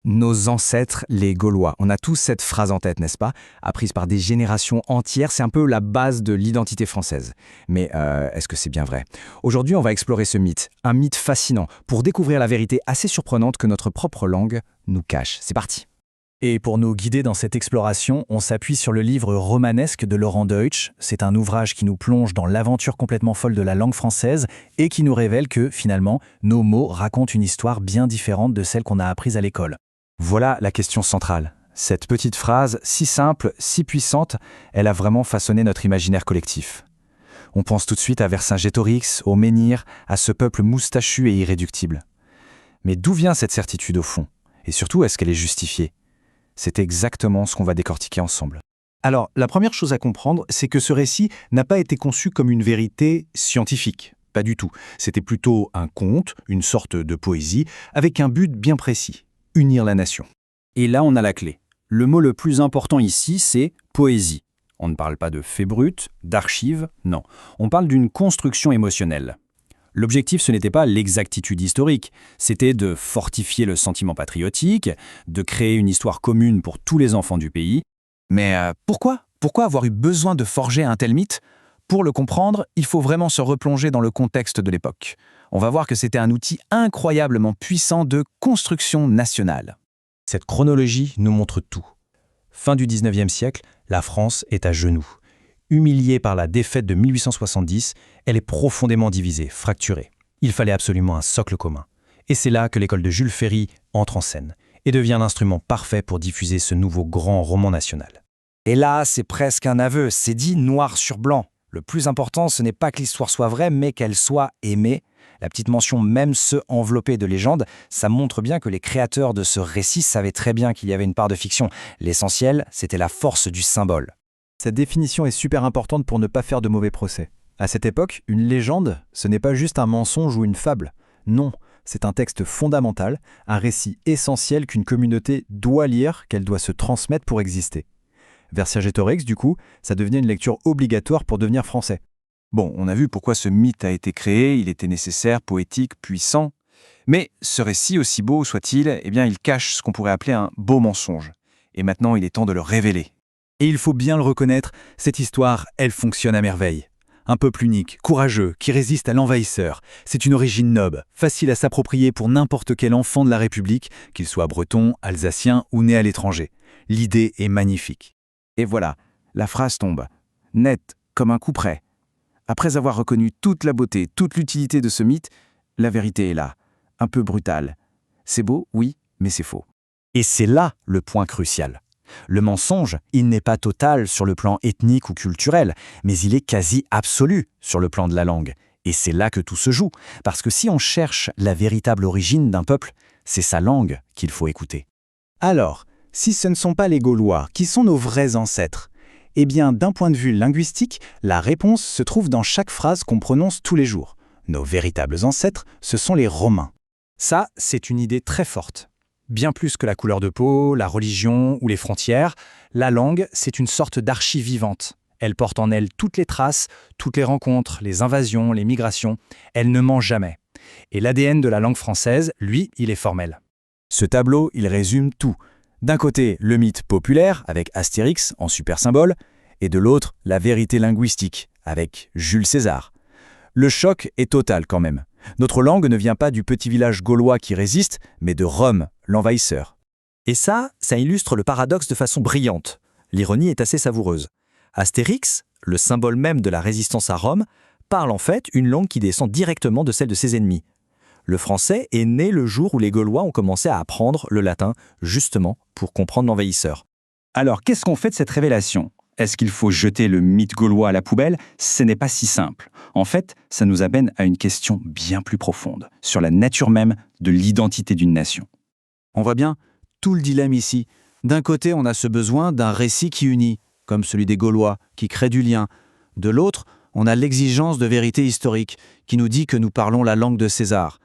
Nos ancêtres, les Gaulois. On a tous cette phrase en tête, n'est-ce pas? Apprise par des générations entières, c'est un peu la base de l'identité française. Mais est-ce que c'est bien vrai? Aujourd'hui, on va explorer ce mythe, un mythe fascinant, pour découvrir la vérité assez surprenante que notre propre langue nous cache. C'est parti! Et pour nous guider dans cette exploration, on s'appuie sur le livre romanesque de Laurent Deutsch. C'est un ouvrage qui nous plonge dans l'aventure complètement folle de la langue française et qui nous révèle que, finalement, nos mots racontent une histoire bien différente de celle qu'on a apprise à l'école. Voilà la question centrale. Cette petite phrase, si simple, si puissante, elle a vraiment façonné notre imaginaire collectif. On pense tout de suite à Vercingétorix, au menhir, à ce peuple moustachu et irréductible. Mais d'où vient cette certitude au fond? Et surtout, est-ce qu'elle est justifiée? C'est exactement ce qu'on va décortiquer ensemble. Alors, la première chose à comprendre, c'est que ce récit n'a pas été conçu comme une vérité scientifique. Pas du tout. C'était plutôt un conte, une sorte de poésie, avec un but bien précis: unir la nation. Et là, on a la clé. Le mot le plus important ici, c'est poésie. On ne parle pas de faits bruts, d'archives, non. On parle d'une construction émotionnelle. L'objectif, ce n'était pas l'exactitude historique, c'était de fortifier le sentiment patriotique, de créer une histoire commune pour tous les enfants du pays. Mais pourquoi? Pourquoi avoir eu besoin de forger un tel mythe? Pour le comprendre, il faut vraiment se replonger dans le contexte de l'époque. On va voir que c'était un outil incroyablement puissant de construction nationale. Cette chronologie nous montre tout. Fin du 19e siècle, la France est à genoux. Humiliée par la défaite de 1870, elle est profondément divisée, fracturée. Il fallait absolument un socle commun. Et c'est là que l'école de Jules Ferry entre en scène et devient l'instrument parfait pour diffuser ce nouveau grand roman national. Et là, c'est presque un aveu, c'est dit noir sur blanc. Le plus important, ce n'est pas que l'histoire soit vraie, mais qu'elle soit aimée. La petite mention même se envelopper de légende, ça montre bien que les créateurs de ce récit savaient très bien qu'il y avait une part de fiction. L'essentiel, c'était la force du symbole. Cette définition est super importante pour ne pas faire de mauvais procès. À cette époque, une légende, ce n'est pas juste un mensonge ou une fable. Non, c'est un texte fondamental, un récit essentiel qu'une communauté doit lire, qu'elle doit se transmettre pour exister. Vercingétorix, du coup, ça devenait une lecture obligatoire pour devenir français. Bon, on a vu pourquoi ce mythe a été créé, il était nécessaire, poétique, puissant. Mais ce récit, aussi beau soit-il, eh bien, il cache ce qu'on pourrait appeler un beau mensonge. Et maintenant, il est temps de le révéler. Et il faut bien le reconnaître, cette histoire, elle fonctionne à merveille. Un peuple unique, courageux, qui résiste à l'envahisseur. C'est une origine noble, facile à s'approprier pour n'importe quel enfant de la République, qu'il soit breton, alsacien ou né à l'étranger. L'idée est magnifique. Et voilà, la phrase tombe, nette comme un coup près. Après avoir reconnu toute la beauté, toute l'utilité de ce mythe, la vérité est là, un peu brutale. C'est beau, oui, mais c'est faux. Et c'est là le point crucial. Le mensonge, il n'est pas total sur le plan ethnique ou culturel, mais il est quasi absolu sur le plan de la langue. Et c'est là que tout se joue, parce que si on cherche la véritable origine d'un peuple, c'est sa langue qu'il faut écouter. Alors, si ce ne sont pas les Gaulois, qui sont nos vrais ancêtres? Eh bien, d'un point de vue linguistique, la réponse se trouve dans chaque phrase qu'on prononce tous les jours. Nos véritables ancêtres, ce sont les Romains. Ça, c'est une idée très forte. Bien plus que la couleur de peau, la religion ou les frontières, la langue, c'est une sorte d'archive vivante. Elle porte en elle toutes les traces, toutes les rencontres, les invasions, les migrations. Elle ne ment jamais. Et l'ADN de la langue française, lui, il est formel. Ce tableau, il résume tout. D'un côté, le mythe populaire, avec Astérix en super symbole, et de l'autre, la vérité linguistique, avec Jules César. Le choc est total quand même. Notre langue ne vient pas du petit village gaulois qui résiste, mais de Rome, l'envahisseur. Et ça illustre le paradoxe de façon brillante. L'ironie est assez savoureuse. Astérix, le symbole même de la résistance à Rome, parle en fait une langue qui descend directement de celle de ses ennemis. Le français est né le jour où les Gaulois ont commencé à apprendre le latin, justement pour comprendre l'envahisseur. Alors, qu'est-ce qu'on fait de cette révélation? Est-ce qu'il faut jeter le mythe gaulois à la poubelle? Ce n'est pas si simple. En fait, ça nous amène à une question bien plus profonde, sur la nature même de l'identité d'une nation. On voit bien tout le dilemme ici. D'un côté, on a ce besoin d'un récit qui unit, comme celui des Gaulois, qui crée du lien. De l'autre, on a l'exigence de vérité historique, qui nous dit que nous parlons la langue de César.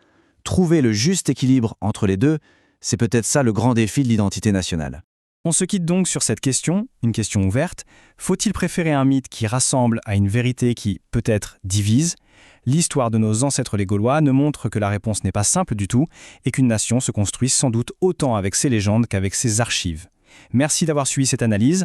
Trouver le juste équilibre entre les deux, c'est peut-être ça le grand défi de l'identité nationale. On se quitte donc sur cette question, une question ouverte. Faut-il préférer un mythe qui rassemble à une vérité qui, peut-être, divise ? L'histoire de nos ancêtres les Gaulois ne montre que la réponse n'est pas simple du tout et qu'une nation se construit sans doute autant avec ses légendes qu'avec ses archives. Merci d'avoir suivi cette analyse.